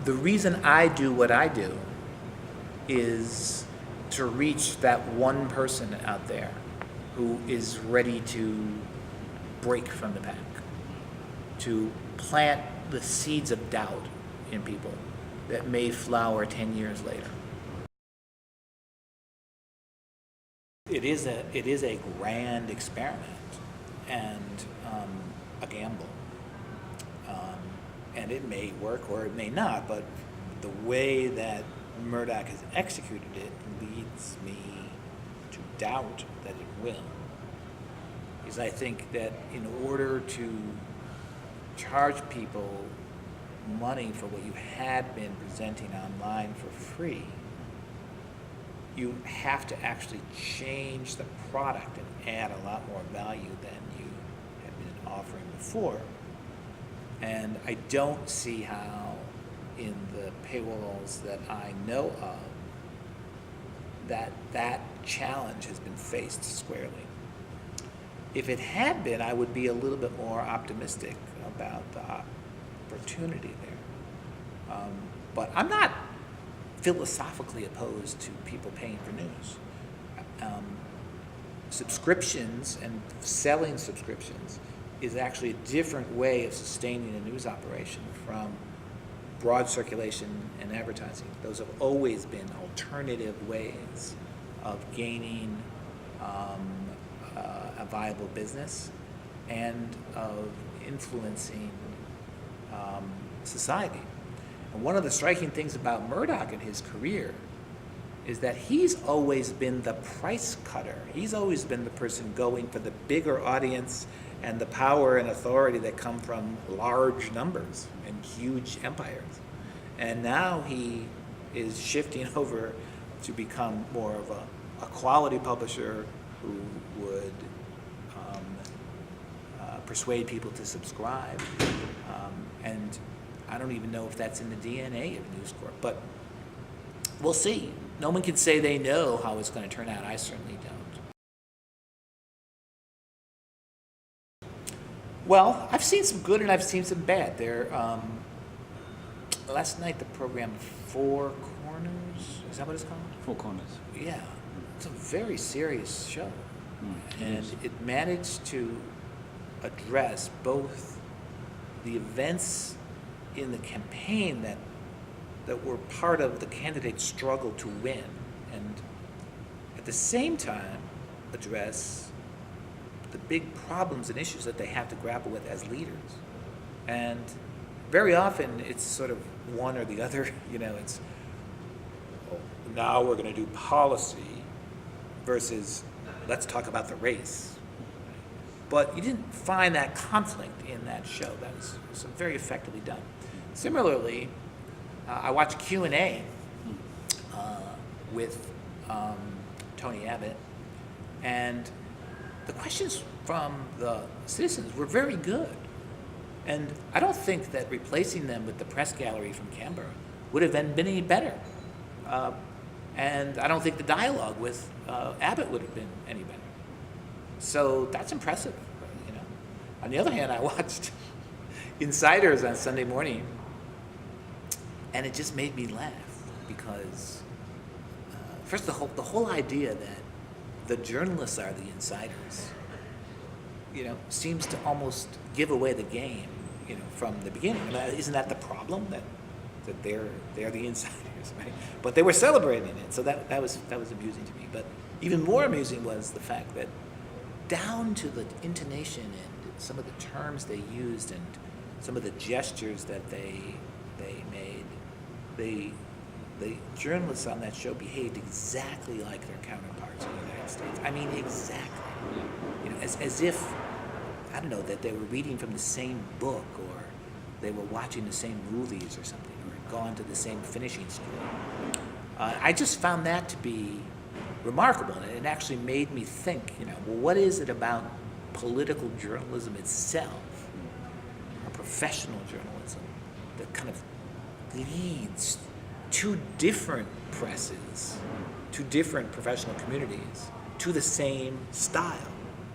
The reason I do what I do is to reach that one person out there who is ready to break from the pack, to plant the seeds of doubt in people that may flower 10 years later. It is a grand experiment and a gamble. And it may work or it may not, but the way that Murdoch has executed it leads me to doubt that it will. Because I think that in order to charge people money for what you had been presenting online for free, you have to actually change the product and add a lot more value than you had been offering before. And I don't see how in the paywalls that I know of that challenge has been faced squarely. If it had been, I would be a little bit more optimistic about the opportunity there. But I'm not philosophically opposed to people paying for news. Subscriptions and selling subscriptions is actually a different way of sustaining a news operation from broad circulation and advertising. Those have always been alternative ways of gaining a viable business and of influencing society. And one of the striking things about Murdoch in his career is that he's always been the price cutter. He's always been the person going for the bigger audience and the power and authority that come from large numbers and huge empires. And now he is shifting over to become more of a quality publisher who would persuade people to subscribe. And I don't even know if that's in the DNA of News Corp, but we'll see. No one can say they know how it's going to turn out. I certainly don't. Well, I've seen some good and I've seen some bad. Last night the program Four Corners, is that what it's called? Four Corners. Yeah, it's a very serious show. And it managed to address both the events in the campaign that were part of the candidate's struggle to win, and at the same time address the big problems and issues that they have to grapple with as leaders. And very often it's sort of one or the other. It's now we're going to do policy versus let's talk about the race. But you didn't find that conflict in that show. That was very effectively done. Similarly, I watched Q&A with Tony Abbott, and the questions from the citizens were very good. And I don't think that replacing them with the press gallery from Canberra would have been any better. And I don't think the dialogue with Abbott would have been any better. So that's impressive. On the other hand, I watched Insiders on Sunday morning, and it just made me laugh because, first, the whole idea that the journalists are the insiders, seems to almost give away the game, from the beginning. Isn't that the problem, that they're the insiders, right? But they were celebrating it, so that was amusing to me. But even more amusing was the fact that down to the intonation and some of the terms they used and some of the gestures that they made, the journalists on that show behaved exactly like their counterparts in the United States. I mean, exactly. As if, I don't know, that they were reading from the same book, or they were watching the same movies or something, or had gone to the same finishing school. I just found that to be remarkable, and it actually made me think, well, what is it about political journalism itself, or professional journalism, that kind of leads two different presses, two different professional communities, to the same style,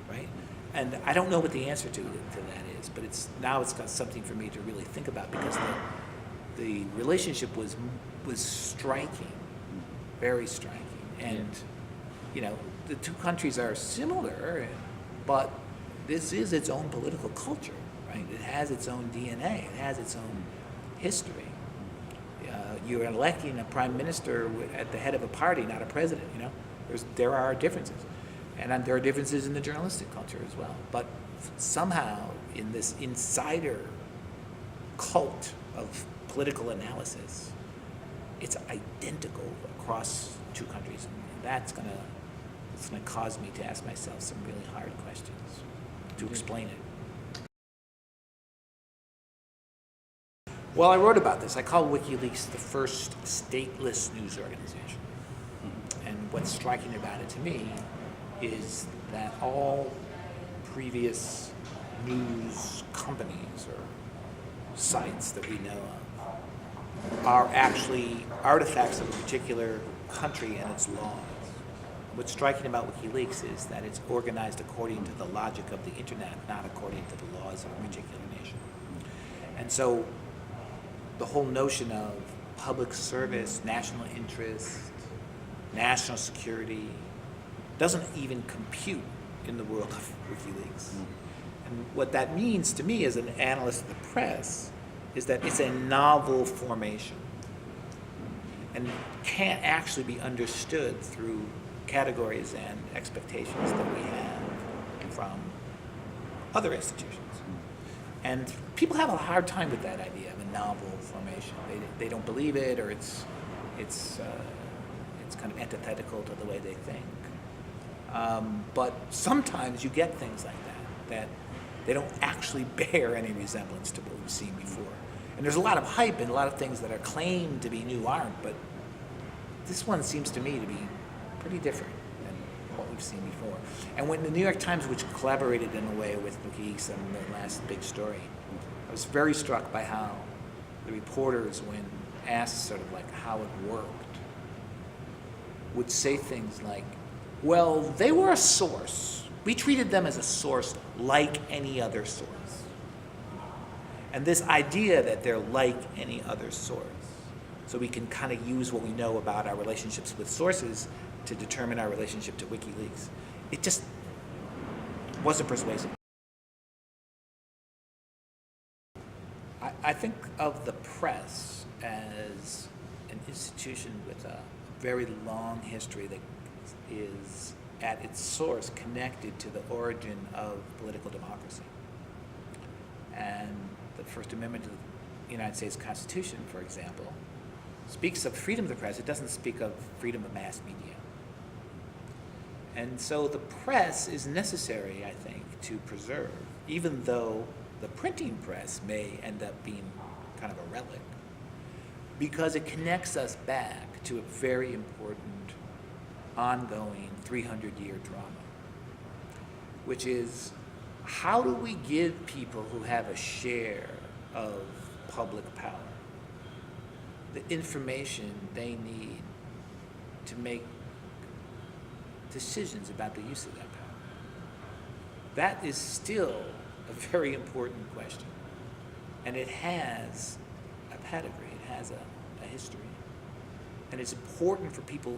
right? And I don't know what the answer to that is, but it's got something for me to really think about, because the relationship was striking, very striking. And, you know, the two countries are similar, but this is its own political culture, right? It has its own DNA. It has its own history. You're electing a prime minister at the head of a party, not a president, you know? There are differences. And there are differences in the journalistic culture as well. But somehow, in this insider cult of political analysis, it's identical across two countries. And that's gonna cause me to ask myself some really hard questions to explain it. Well, I wrote about this. I call WikiLeaks the first stateless news organization. And what's striking about it to me is that all previous news companies or sites that we know of are actually artifacts of a particular country and its laws. What's striking about WikiLeaks is that it's organized according to the logic of the internet, not according to the laws of a particular nation. And so the whole notion of public service, national interest, national security doesn't even compute in the world of WikiLeaks. And what that means to me as an analyst of the press is that it's a novel formation and can't actually be understood through categories and expectations that we have from other institutions. And people have a hard time with that idea of a novel formation. They don't believe it, or it's kind of antithetical to the way they think. But sometimes you get things like that they don't actually bear any resemblance to what we've seen before. And there's a lot of hype and a lot of things that are claimed to be new aren't, but this one seems to me to be pretty different than what we've seen before. And when the New York Times, which collaborated in a way with WikiLeaks on the last big story, I was very struck by how the reporters, when asked sort of like how it worked, would say things like, well, they were a source. We treated them as a source like any other source. And this idea that they're like any other source, so we can kind of use what we know about our relationships with sources to determine our relationship to WikiLeaks, it just wasn't persuasive. I think of the press as an institution with a very long history that is at its source connected to the origin of political democracy. And the First Amendment to the United States Constitution, for example, speaks of freedom of the press. It doesn't speak of freedom of mass media. And so the press is necessary, I think, to preserve, even though the printing press may end up being kind of a relic, because it connects us back to a very important ongoing 300-year drama, which is, how do we give people who have a share of public power the information they need to make decisions about the use of that power? That is still a very important question. And it has a pedigree, it has a history. And it's important for people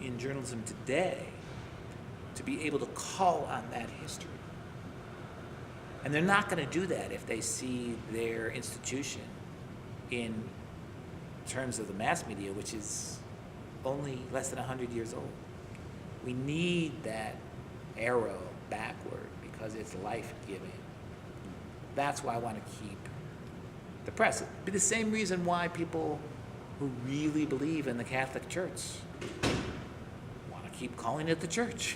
in journalism today to be able to call on that history. And they're not going to do that if they see their institution in terms of the mass media, which is only less than 100 years old. We need that arrow backward because it's life-giving. That's why I want to keep the press. It'd be the same reason why people who really believe in the Catholic Church want to keep calling it the church,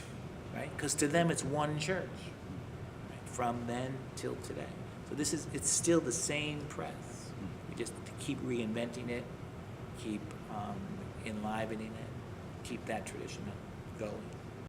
right? Because to them it's one church, right? From then till today. So it's still the same press. We just keep reinventing it, keep enlivening it, keep that tradition going.